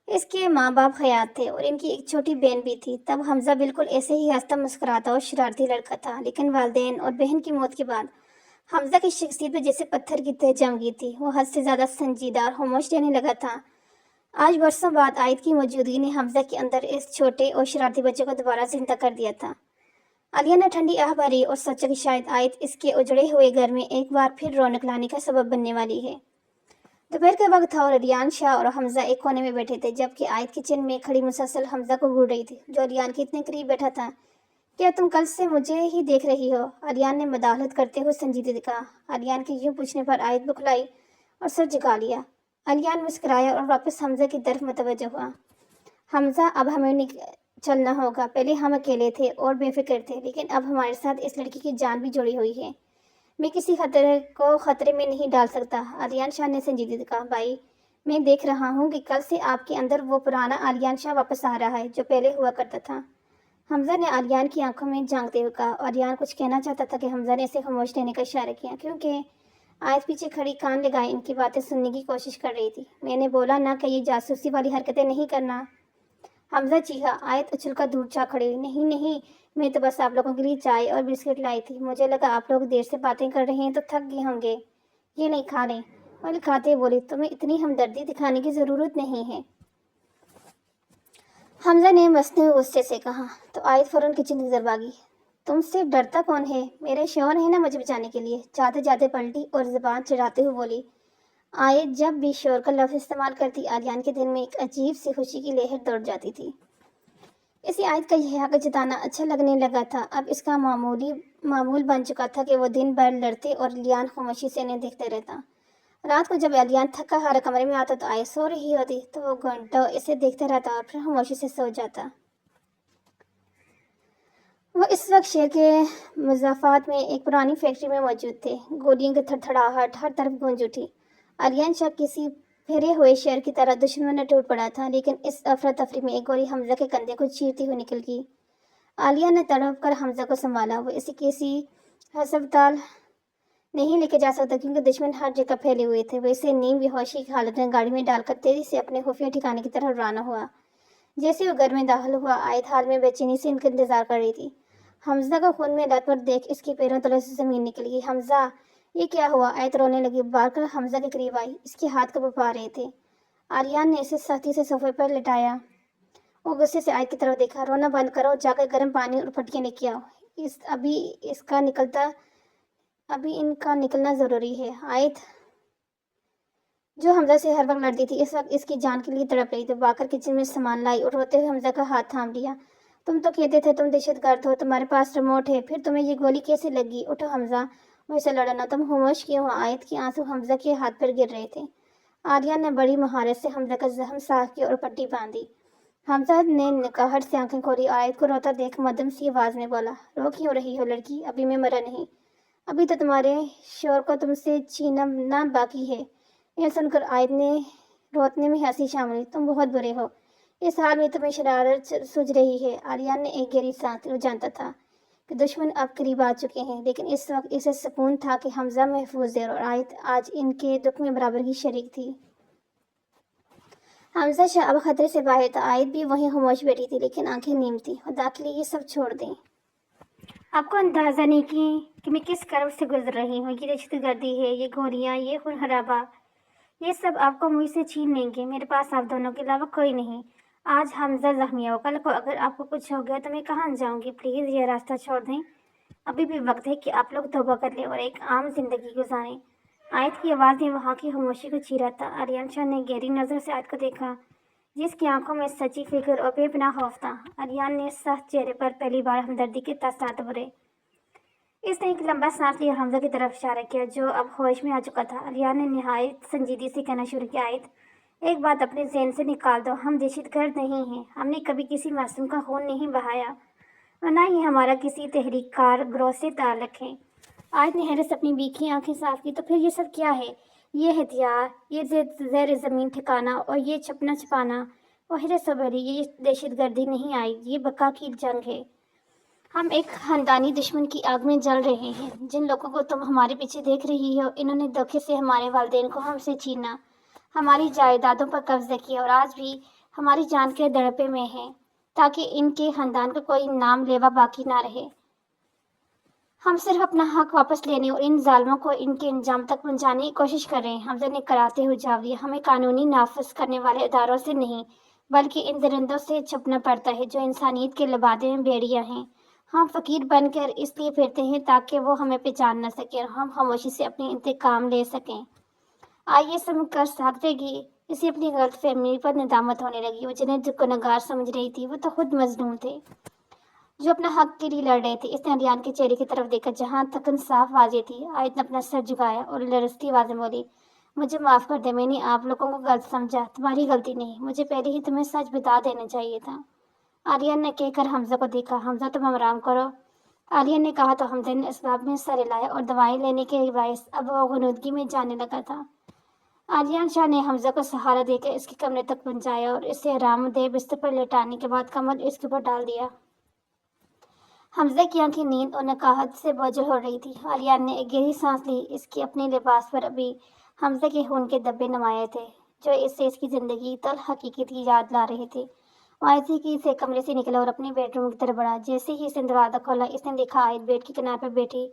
Speaker 1: इसके माँ बाप हयात थे और इनकी एक छोटी बहन भी थी। तब हमजा बिल्कुल ऐसे ही हंसता मुस्कुराता और शरारती लड़का था, लेकिन वालिदैन और बहन की मौत के बाद हमजा की शख्सियत में जैसे पत्थर की तह जम गई थी। वो हद से ज्यादा संजीदा और खामोश रहने लगा था। आज बरसों बाद आयत की मौजूदगी ने हमजा के अंदर इस छोटे और शरारती बच्चे को दोबारा जिंदा कर दिया था। आलिया ने ठंडी आह भरी और सोचा कि शायद आयत इसके उजड़े हुए घर में एक बार फिर रौनक लाने का सबब बनने वाली है। दोपहर का वक्त था और रियान शाह और हमजा एक कोने में बैठे थे, जबकि आयत किचन में खड़ी मुसलसल हमजा को घूर रही थी, जो रियान के इतने करीब बैठा था। क्या तुम कल से मुझे ही देख रही हो? आलियान ने मदाखलत करते हुए संजीदगी कहा। आलियान के यूं पूछने पर आयत बुखलाई और सर झुका लिया। आलियान मुस्कुराया और वापस हमजा की तरफ मुतवज्जो हुआ। हमजा, अब हमें चलना होगा। पहले हम अकेले थे और बेफिक्र थे, लेकिन अब हमारे साथ इस लड़की की जान भी जुड़ी हुई है। मैं किसी खतरे में नहीं डाल सकता। आलियान शाह ने संजीदगी कहा। भाई, मैं देख रहा हूँ कि कल से आपके अंदर वो पुराना आलियान शाह वापस आ रहा है जो पहले हुआ करता था। हमजा ने आलियान की आंखों में झांकते हुए कहा। आलियान कुछ कहना चाहता था कि हमजा ने इसे खामोश रहने का इशारा किया, क्योंकि आयत पीछे खड़ी कान लगाए इनकी बातें सुनने की कोशिश कर रही थी। मैंने बोला ना कि ये जासूसी वाली हरकतें नहीं करना। हमजा चीखा। आयत उछलकर दूर जा खड़ी हुई। नहीं नहीं, मैं तो बस आप लोगों के लिए चाय और बिस्किट लाई थी। मुझे लगा आप लोग देर से बातें कर रहे हैं तो थक गए होंगे। ये नहीं खा लें। और खाते बोली, तुम्हें इतनी हमदर्दी दिखाने की ज़रूरत नहीं है। हमजा ने मसते हुए गुस्से से कहा तो आयत फौरन किचन की तरफ भागी। तुमसे डरता कौन है? मेरे शौहर है ना मुझे बचाने के लिए। जाते जाते पलटी और जुबान चढ़ाते हुए बोली। आयत जब भी शोर का लफ्ज़ इस्तेमाल करती, आलियान के दिल में एक अजीब सी खुशी की लहर दौड़ जाती थी। इसी आयत का यह हक जताना अच्छा लगने लगा था। अब इसका मामूल बन चुका था कि वो दिन भर लड़ते और लियान खामोशी से इन्हें देखते रहता। रात को जब एलियान थका हारा कमरे में आता तो आयत सो रही होती, तो वो घंटों इसे देखते रहता और फिर खामोशी से सो जाता। वो इस वक्त शहर के मुज़ाफ़ात में एक पुरानी फैक्ट्री में मौजूद थे। गोलियों की थड़थड़ाहट हर तरफ गूंज उठी। आलियान शाह किसी फेरे हुए शेर की तरह दुश्मन में टूट पड़ा था, लेकिन इस अफरा तफरी में एक गोली हमजा के कंधे को चीरती हुई निकल गई। आलिया ने तड़प कर हमजा को संभाला। वो इसे किसी अस्पताल नहीं लेके जा सकता, क्योंकि दुश्मन हर जगह फैले हुए थे। वैसे नीम बेहोशी की हालत में गाड़ी में डालकर तेजी से अपने खुफिया ठिकाने की तरफ रवाना हुआ। जैसे वो घर में दाखिल हुआ, आयत हाल में बेचैनी से इनका इंतजार कर रही थी। हमजा को खून में लथपथ देख इसके पैरों तले से जमीन निकल गई। हमजा, ये क्या हुआ? आयत रोने लगी। बारकर हमजा के करीब आई, इसके हाथ को पा रहे थे। आलियान ने इसे सख्ती से सोफे पर लिटाया। वो गुस्से से आयत की तरफ देखा। रोना बंद करो, जाकर गर्म पानी और पट्टियाँ लेके आओ। अभी इनका निकलना जरूरी है। आयत, जो हमजा से हर वक्त लड़ती थी, इस वक्त इसकी जान के लिए तड़प रही थी। बाकर किचन में सामान लाई और रोते हुए हमजा का हाथ थाम लिया। तुम तो कहते थे तुम दहशतगर्द हो, तुम्हारे पास रिमोट है, फिर तुम्हें ये गोली कैसे लगी? उठो हमजा, मुझसे लड़ो ना, तुम खामोश क्यों हो? आयत के आंसू हमजा के हाथ पर गिर रहे थे। आर्यन ने बड़ी महारत से हमजा का जख्म साफ किया और पट्टी बांधी। हमजा ने निकाहट से आंखें खोली। आयत को रोता देख मध्यम सी आवाज में बोला, रो क्यों रही हो लड़की? अभी मैं मरा नहीं। अभी तो तुम्हारे शोर को तुमसे छीनना बाकी है। यह सुनकर आयत ने रोतने में हंसी शामिल। तुम बहुत बुरे हो, इस हाल में तुम्हें शरारत सूझ रही है। आर्यन ने एक गहरी सांस ली। वो जानता था कि दुश्मन अब करीब आ चुके हैं, लेकिन इस वक्त इसे सुकून था कि हमजा महफूज है और आयत आज इनके दुख में बराबर की शरीक थी। हमजा शाह अब खतरे से बाहर था। आयत भी वहीं खामोश बैठी थी, लेकिन आंखें नीम थी। खुदा के लिए ये सब छोड़ दें। आपको अंदाजा नहीं कि मैं किस कर्ब से गुजर रही हूँ। ये दहशतगर्दी है, ये गोलियाँ, ये खून खराबा, ये सब आपको मुझसे छीन लेंगे। मेरे पास आप दोनों के अलावा कोई नहीं। आज हमजा जख्मी हो, कल को अगर आपको कुछ हो गया तो मैं कहाँ जाऊँगी? प्लीज़ ये रास्ता छोड़ दें। अभी भी वक्त है कि आप लोग तौबा कर लें और एक आम जिंदगी गुजारें। आयत की आवाज़ ने वहाँ की खामोशी को चीरा था। आर्यन शाह ने गहरी नज़र से आयत को देखा, जिसकी आंखों में सच्ची फिक्र और बेपनाह खौफ था। आर्यन ने सख्त चेहरे पर पहली बार हमदर्दी के तासरात उभरे। इसने एक लंबा सांस लिया, हमजा की तरफ इशारा किया, जो अब होश में आ चुका था। आर्यन ने निहायत संजीदगी से कहना शुरू किया, आयत, एक बात अपने ज़हन से निकाल दो, हम दहशतगर्द नहीं हैं। हमने कभी किसी मासूम का खून नहीं बहाया और ना ही हमारा किसी तहरीककार गिरोह से ताल्लुक है। आयत ने हैरत से अपनी बीखी आंखें साफ की। तो फिर ये सब क्या है? ये हथियार, ये ज़ेर ज़मीन ठिकाना और ये छपना छपाना और हिरत सबरी, ये दहशतगर्दी नहीं आई, ये बका की जंग है। हम एक खानदानी दुश्मन की आग में जल रहे हैं। जिन लोगों को तुम हमारे पीछे देख रही हो, इन्होंने धोखे से हमारे वालिदैन को हमसे छीना, हमारी जायदादों पर कब्जा किया और आज भी हमारी जान के दड़पे में हैं, ताकि इनके खानदान का कोई नाम लेवा बाकी ना रहे। हम सिर्फ अपना हक वापस लेने और इन जालिमों को इनके अंजाम तक पहुंचाने की कोशिश कर रहे हैं। हमजा ने कराते हुए जवाब दिया, हमें कानूनी नाफिज करने वाले इदारों से नहीं, बल्कि इन दरिंदों से छुपना पड़ता है जो इंसानियत के लबादे में भेड़िया हैं। हम फकीर बनकर इसलिए फिरते हैं ताकि वो हमें पहचान न सके और हम खामोशी से अपनी इंतकाम ले सकें। आइए समझकर साकते कि इसे अपनी गलत फहमी पर नदामत होने लगी। वो जिन्हें गुनहगार समझ रही थी, वो तो खुद मजलूम थे, जो अपना हक के लिए लड़ रहे थे। इसने अरियान के चेहरे की तरफ देखा, जहां तकन साफ वाजे थी। आयत ने अपना सर झुकाया और लरजती आवाज में बोली, मुझे माफ कर दे, मैंने आप लोगों को गलत समझा। तुम्हारी गलती नहीं, मुझे पहले ही तुम्हें सच बता देना चाहिए था। आर्यन ने कहकर हमजा को देखा। हमजा, तुम आराम करो। आर्यन ने कहा तो हमजा ने इसबाब में सर हिलाया और दवाई लेने के बायस अब वो गुनूदगी में जाने लगा था। आर्यन शाह ने हमजा को सहारा देकर इसके कमरे तक पहुंचाया और इसे आरामदेह बिस्तर पर लेटाने के बाद कमर इसके ऊपर डाल दिया। हमजा की आंखें नींद और नकाहत से बोझल हो रही थी। आर्यन ने एक गहरी सांस ली। इसके अपने लिबास पर अभी हमजा के खून के धब्बे नमाए थे, जो इससे इसकी जिंदगी तल हकीकत की याद ला रहे थे। आयत की से कमरे से निकला और अपने बेडरूम की तरफ बढ़ा। जैसे ही इसने दरवाजा खोला, इसने देखा आयत बेड के किनारे पर बैठी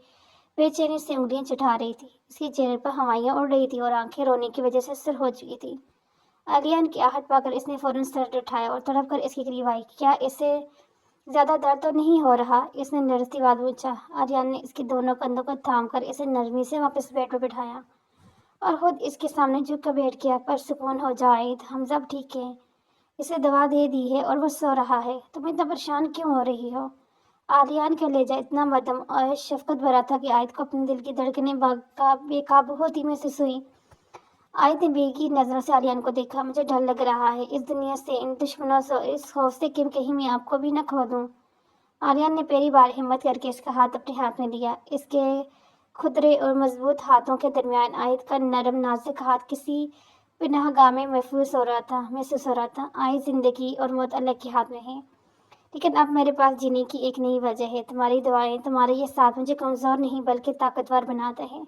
Speaker 1: बेचैनी से उंगलियां चढ़ा रही थी। इसके चेहरे पर हवाइयां उड़ रही थी और आंखें रोने की वजह से सिर हो चुकी थी। आर्यन की आहट पाकर इसने फौरन सर उठाया और तड़प कर इसके करीब आई। क्या इसे ज्यादा दर्द तो नहीं हो रहा? इसने निरस्ती आवाज में पूछा। आर्यन ने इसके दोनों कंधों को थाम कर इसे नरमी से वापस बेड पर बिठाया और खुद इसके सामने झुक कर बैठ गया। पर सुकून हो जाओ आयत, हम सब ठीक है। इसे दवा दे दी है और वो सो रहा है। तुम इतना परेशान क्यों हो रही हो? आर्यन का लहजा इतना मध्यम और शफकत भरा था कि आयत को अपने दिल की धड़कनें बेकाबू होती महसूस हुई। आयत ने बेगी नजरों से आर्यन को देखा। मुझे डर लग रहा है, इस दुनिया से, इन दुश्मनों से, इस खौफ से कि कहीं मैं आपको भी न खो दूं। आर्यन ने पहली बार हिम्मत करके इसका हाथ अपने हाथ में लिया। इसके खुदरे और मजबूत हाथों के दरमियान आयत का नरम नाजुक हाथ किसी पनाहगाह में महसूस हो रहा था। आयत, जिंदगी और मौत अल्लाह के हाथ में है, लेकिन अब मेरे पास जीने की एक नई वजह है। तुम्हारी दुआएं, तुम्हारे ये साथ मुझे कमज़ोर नहीं बल्कि ताकतवर बनाता है।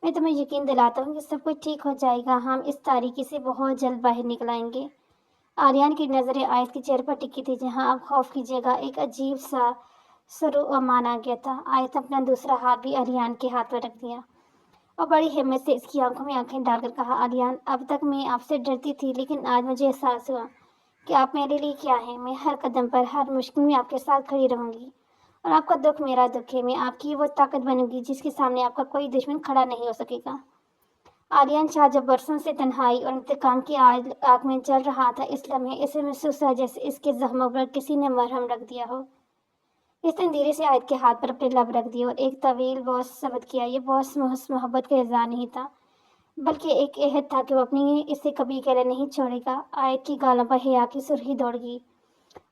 Speaker 1: मैं तुम्हें यकीन दिलाता हूँ कि सब कुछ ठीक हो जाएगा। हम इस तारीकी से बहुत जल्द बाहर निकल आएंगे। आर्यन की नज़रें आयत के चेहरे पर टिकी थी, जहाँ अब खौफ की जगह एक अजीब सा सुरूर अमान आ गया था। आयत ने अपना दूसरा हाथ भी आर्यन के हाथ पर रख दिया और बड़ी हिम्मत से इसकी आंखों में आंखें डालकर कहा, आर्यन, अब तक मैं आपसे डरती थी, लेकिन आज मुझे एहसास हुआ कि आप मेरे लिए क्या हैं। मैं हर कदम पर, हर मुश्किल में आपके साथ खड़ी रहूंगी और आपका दुख मेरा दुख है। मैं आपकी वो ताकत बनूंगी जिसके सामने आपका कोई दुश्मन खड़ा नहीं हो सकेगा। आर्यन शाह जब बरसों से तन्हाई और इंतकाम की आग में जल रहा था, इस लम्हे इसे महसूस हुआ जैसे इसके जख्मों पर किसी ने मरहम रख दिया हो। اس نے دھیرے سے آیت کے ہاتھ پر اپنے لب رکھ دیے اور ایک طویل بوس ثبت کیا۔ یہ بوس محبت کا اظہار نہیں تھا، بلکہ ایک عہد تھا کہ وہ اپنی اسے کبھی اکیلے نہیں چھوڑے گا۔ آیت کی گالوں پر حیا کی سرخی دوڑ گئی۔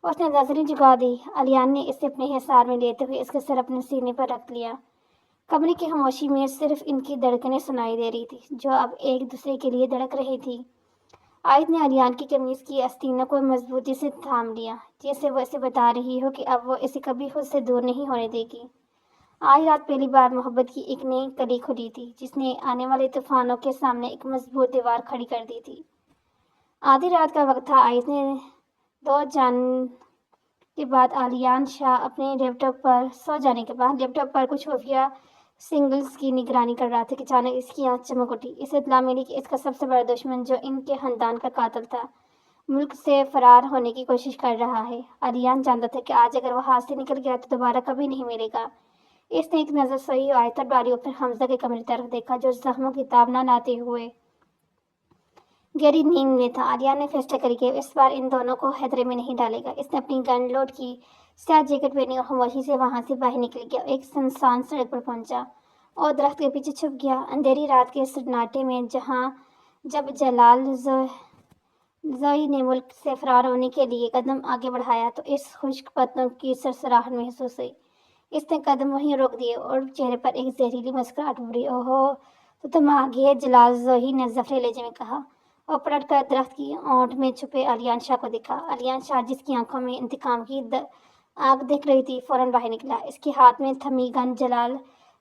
Speaker 1: اس نے نظریں جھکا دی۔ علیان نے اسے اپنے حصار میں لیتے ہوئے اس کا سر اپنے سینے پر رکھ لیا۔ کمرے کی خاموشی میں صرف ان کی دھڑکنیں سنائی دے رہی تھی، جو اب ایک دوسرے کے لیے دھڑک رہی تھی۔ آیت نے علیان کی قمیض کی آستینوں کو مضبوطی سے تھام لیا، جیسے وہ اسے بتا رہی ہو کہ اب وہ اسے کبھی خود سے دور نہیں ہونے دے گی۔ آج رات پہلی بار محبت کی ایک نئی کلی کھلی تھی، جس نے آنے والے طوفانوں کے سامنے ایک مضبوط دیوار کھڑی کر دی تھی۔ آدھی رات کا وقت تھا۔ آیت نے دو جان کے بعد علیان شاہ اپنے لیپ ٹاپ پر سو جانے کے بعد لیپ ٹاپ پر کچھ خفیہ سگنلز کی نگرانی کر رہا تھا کہ اچانک اس کی آنکھ چمک اٹھی۔ اسے اطلاع ملی کہ اس کا سب سے بڑا دشمن، جو ان کے خاندان کا قاتل تھا، ملک سے فرار ہونے کی کوشش کر رہا ہے۔ علیان جانتا تھا کہ آج اگر وہ ہاتھ سے نکل گیا تو دوبارہ کبھی نہیں ملے گا۔ اس نے ایک نظر سوئی آیت اور باریوں پر حمزہ کے کمرے کی طرف دیکھا، جو زخموں کی تاب نہ لاتے ہوئے گہری نیند میں تھا۔ علیان نے فیصلہ کر کے اس بار ان دونوں کو خطرے میں نہیں ڈالے گا۔ اس نے اپنی گن لوڈ کی، سیاہ جیکٹ پہنی اور خاموشی سے وہاں سے باہر نکل گیا۔ ایک سنسان سڑک پر پہنچا اور درخت کے پیچھے چھپ گیا، اندھیری رات کے سناٹے میں، جہاں جب جلال زوئی نے ملک سے فرار ہونے کے لیے قدم آگے بڑھایا تو اس خشک پتوں کی سرسراہٹ محسوس ہوئی۔ اس نے قدم وہیں روک دیے اور چہرے پر ایک زہریلی مسکراہٹ ابھری۔ اوہو، تو تم آ گئے، جلال زوئی نے زفرے لہجے میں کہا اور پلٹ کر درخت کی اونٹ میں چھپے علیان شاہ کو دیکھا۔ علیان شاہ، جس کی آنکھوں میں انتقام کی آگ دکھ رہی تھی، فوراً باہر نکلا۔ اس کے ہاتھ میں تھمی گن جلال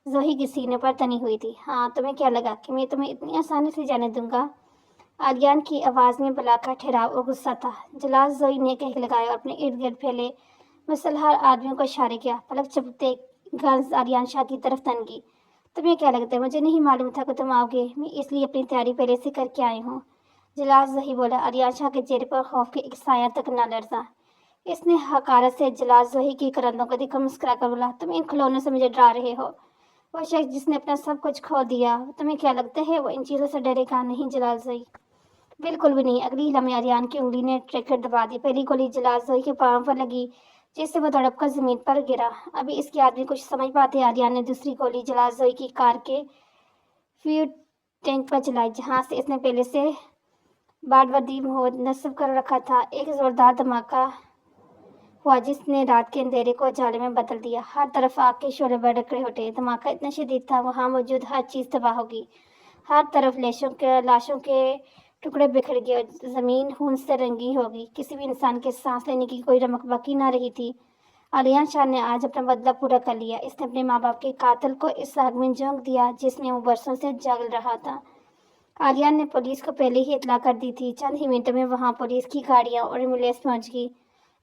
Speaker 1: زوہی کے سینے پر تنی ہوئی تھی۔ ہاں، تمہیں کیا لگا کہ میں تمہیں اتنی آسانی سے جانے دوں گا؟ علیان کی آواز میں بلا کا ٹھہراؤ اور غصہ تھا۔ جلال زوئی نے کہک لگایا اور اپنے ارد گرد پھیلے مسلح آدمیوں کو اشارے کیا۔ پلک جھپکتے گن علیان شاہ کی طرف تن گئی۔ تمہیں کیا لگتا ہے مجھے نہیں معلوم تھا کہ تم آؤ گے؟ میں اس لیے اپنی تیاری پہلے سے کر کے آئی ہوں، جلال زوہی بولا۔ علیان شاہ کے چہرے پر خوف کے ایک سایہ تک نہ لرزا۔ اس نے حقارت سے جلال زوہی کی کرندوں کو دیکھا، مسکرا کر بولا، تم ان کھلونوں سے مجھے ڈرا رہے ہو؟ وہ شخص جس نے اپنا سب کچھ کھو دیا، تمہیں کیا لگتا ہے وہ ان چیزوں سے ڈرے گا؟ نہیں جلال زوئی، بالکل بھی نہیں۔ اگلی لمحے علیان کی انگلی نے ٹریگر دبا دی۔ پہلی گولی جلال زوئی کے پاؤں پر لگی، جس سے وہ تڑپ کر زمین پر گرا۔ ابھی اس کے آدمی کچھ سمجھ پاتے۔ علیان نے دوسری گولی جلال زوئی کی کار کے فیوڈ ٹینک پر چلائی، جہاں سے اس نے پہلے سے باڈ محمود نصب کر رکھا تھا۔ ایک زوردار دھماکہ ہوا جس نے رات کے اندھیرے کو اجالے میں بدل دیا۔ ہر طرف آگ کے شعلے بھڑک اٹھے۔ دھماکہ اتنا شدید تھا وہاں موجود ہر چیز تباہ ہو گئی۔ ہر طرف لاشوں کے ٹکڑے بکھر گئے اور زمین خون سے رنگی ہو گئی۔ کسی بھی انسان کے سانس لینے کی کوئی رمق باقی نہ رہی تھی۔ علیان شاہ نے آج اپنا بدلہ پورا کر لیا۔ اس نے اپنے ماں باپ کے قاتل کو اس آگ میں جھونک دیا جس میں وہ برسوں سے جل رہا تھا۔ علیان نے پولیس کو پہلے ہی اطلاع کر دی تھی۔ چند ہی منٹوں میں وہاں پولیس کی گاڑیاں اور ایمبولینس پہنچ گئی۔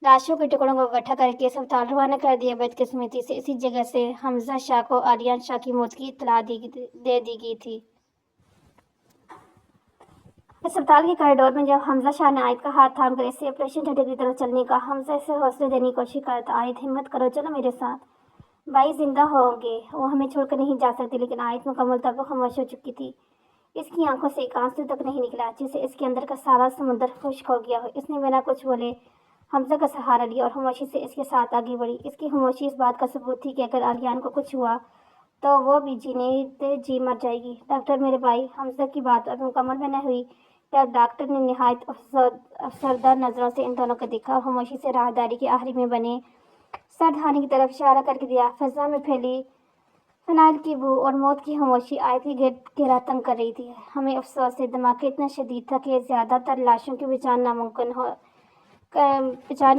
Speaker 1: لاشوں کے ٹکڑوں کو اکٹھا کر کے اسپتال روانہ کر دیا۔ بدقسمتی سے اسی جگہ سے حمزہ شاہ کو علیان شاہ کی موت کی اطلاع دے دی گئی تھی۔ اسپتال کے کوریڈور میں جب حمزہ شاہ نے آیت کا ہاتھ تھام کر اسے آپریشن تھیٹر کی طرف چلنے کا، حمزہ اسے حوصلے دینے کی کوشش کرتا۔ آیت، ہمت کرو، چلو میرے ساتھ، بھائی زندہ ہوں گے، وہ ہمیں چھوڑ کر نہیں جا سکتے۔ لیکن آیت مکمل طور پر خاموش ہو چکی تھی۔ اس کی آنکھوں سے ایک آنسو تک نہیں نکلا، جسے اس کے اندر کا سارا سمندر خشک ہو گیا ہو۔ اس نے بنا کچھ بولے حمزہ کا سہارا لیا اور خاموشی سے اس کے ساتھ آگے بڑھی۔ اس کی خاموشی اس بات کا ثبوت تھی کہ اگر علیان کو کچھ ہوا تو وہ بھی جینے جی مر جائے گی۔ ڈاکٹر، میرے بھائی، حمزہ کی بات ابھی مکمل بھی نہ ہوئی کہ ڈاکٹر نے نہایت افسردہ نظروں سے ان دونوں کو دیکھا اور خاموشی سے راہداری کے آخری میں بنے سرد خانے کی طرف اشارہ کر کے دیا۔ فضا میں پھیلی فنائل کی بو اور موت کی خاموشی آیت کی گھیرا تنگ کر رہی تھی۔ ہمیں افسوس ہے، دھماکہ اتنا شدید تھا کہ زیادہ تر لاشوں کی پہچان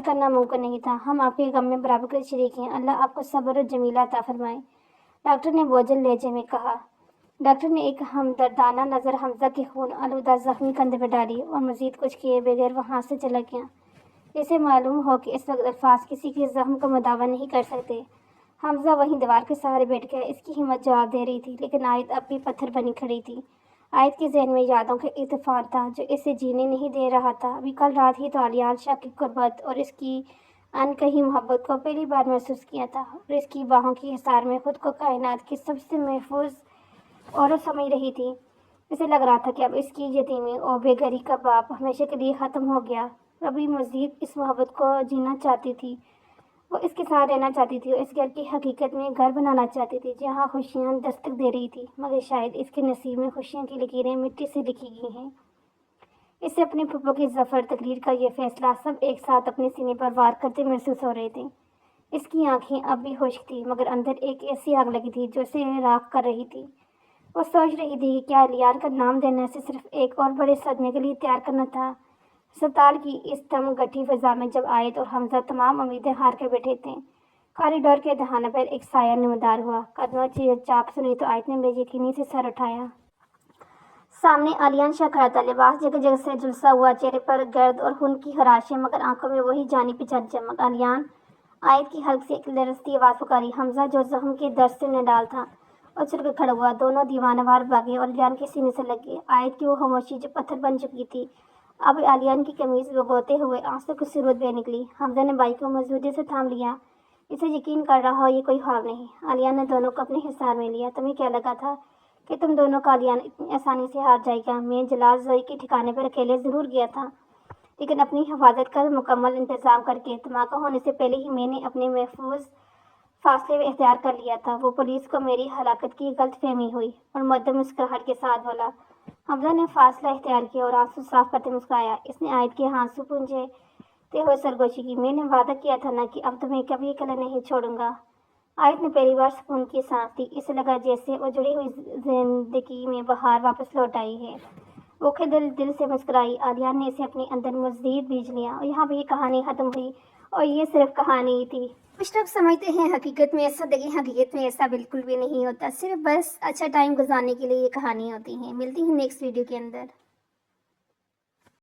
Speaker 1: کرنا ممکن نہیں تھا۔ ہم آپ کے غم میں برابر کے شریک ہیں، اللہ آپ کو صبر و جمیلہ عطا فرمائے، ڈاکٹر نے بوجھل لہجے میں کہا۔ ڈاکٹر نے ایک ہمدردانہ نظر حمزہ کے خون آلودہ زخمی کندھے پہ ڈالی اور مزید کچھ کیے بغیر وہاں سے چلا گیا۔ اسے معلوم ہو کہ اس وقت الفاظ کسی کے زخم کا مداوا نہیں کر سکتے۔ حمزہ وہیں دیوار کے سہارے بیٹھ گیا۔ اس کی ہمت جواب دے رہی تھی، لیکن آیت اب بھی پتھر بنی کھڑی تھی۔ آیت کے ذہن میں یادوں کا ایک طوفان تھا جو اسے جینے نہیں دے رہا تھا۔ ابھی کل رات ہی تو علیان شاہ کی قربت اور اس کی ان کہی محبت کو پہلی بار محسوس کیا تھا اور اس کی باہوں کی حصار میں خود کو کائنات کی سب سے محفوظ عورت سمجھ رہی تھی۔ اسے لگ رہا تھا کہ اب اس کی یتیمی اور بے گھری کا باپ ہمیشہ کے لیے ختم ہو گیا اور ابھی مزید اس محبت کو جینا چاہتی تھی۔ وہ اس کے ساتھ رہنا چاہتی تھی اور اس گھر کی حقیقت میں گھر بنانا چاہتی تھی جہاں خوشیاں دستک دے رہی تھی، مگر شاید اس کے نصیب میں خوشیوں کی لکیریں مٹی سے لکھی گئی ہیں۔ اسے اپنے پھپھو کی ظفر تقریر کا یہ فیصلہ سب ایک ساتھ اپنے سینے پر وار کرتے محسوس ہو رہے تھے۔ اس کی آنکھیں اب بھی خشک تھی، مگر اندر ایک ایسی آگ لگی تھی جو اسے راکھ کر رہی تھی۔ وہ سوچ رہی تھی کہ کیا الیان کا نام دینا اسے صرف ایک اور بڑے صدمے کے لیے تیار کرنا تھا۔ ہسپتال کی اس دم گٹھی فضا میں جب آیت اور حمزہ تمام امیدیں ہار کے بیٹھے تھے، کوریڈور کے دہانے پر ایک سایہ نمودار ہوا۔ قدموں کی چاپ سنی تو آیت نے بے یقینی سے سر اٹھایا۔ سامنے الیان شاہ کھڑا تھا، لباس جگہ جگہ سے جھلسا ہوا، چہرے پر گرد اور خون کی خراشیں، مگر آنکھوں میں وہی جانی پہچان چمک۔ الیان! آیت کی حلق سے ایک لرزتی آواز پکاری۔ حمزہ جو زخم کے درد سے نڈال تھا اچھل کر کھڑا ہوا، دونوں دیوانہ وار بھاگے اور الیان کے سینے سے لگ گئے۔ آیت کی وہ خاموشی جو پتھر بن چکی تھی، اب الیان کی قمیض بھگوتے ہوئے آنسو کی صورت بہہ نکلی۔ حمزہ نے بھائی کو مضبوطی سے تھام لیا، اسے یقین کر رہا ہو یہ کوئی خواب نہیں۔ الیان نے دونوں کو اپنے حصار میں لیا۔ تمہیں کیا لگا تھا کہ تم دونوں کا الیان اتنی آسانی سے ہار جائے گا؟ میں جلال زوئی کے ٹھکانے پر اکیلے ضرور گیا تھا، لیکن اپنی حفاظت کا مکمل انتظام کر کے۔ دھماکہ ہونے سے پہلے ہی میں نے اپنے محفوظ فاصلے اختیار کر لیا تھا۔ وہ پولیس کو میری ہلاکت کی غلط فہمی ہوئی۔ اور مدھم مسکراہٹ کے ساتھ بولا۔ حمزہ نے فاصلہ اختیار کیا اور آنسو صاف کرتے مسکرایا۔ اس نے آیت کے آنسو پونچھتے ہوئے سرگوشی کی۔ میں نے وعدہ کیا تھا نا کہ اب تمہیں کبھی اکیلا نہیں چھوڑوں گا۔ آیت نے پہلی بار سکون کی سانس لی۔ اسے لگا جیسے وہ جڑی ہوئی زندگی میں بہار واپس لوٹ آئی ہے۔ وہ دل سے مسکرائی۔ الیان نے اسے اپنے اندر مزید بھیج لیا۔ اور یہاں بھی یہ کہانی ختم ہوئی اور یہ صرف کہانی ہی تھی۔ کچھ لوگ سمجھتے ہیں حقیقت میں ایسا، دیکھیں حقیقت میں ایسا بالکل بھی نہیں ہوتا، صرف بس اچھا ٹائم گزارنے کے لیے یہ کہانی ہوتی ہیں۔ ملتی ہیں نیکسٹ ویڈیو کے اندر۔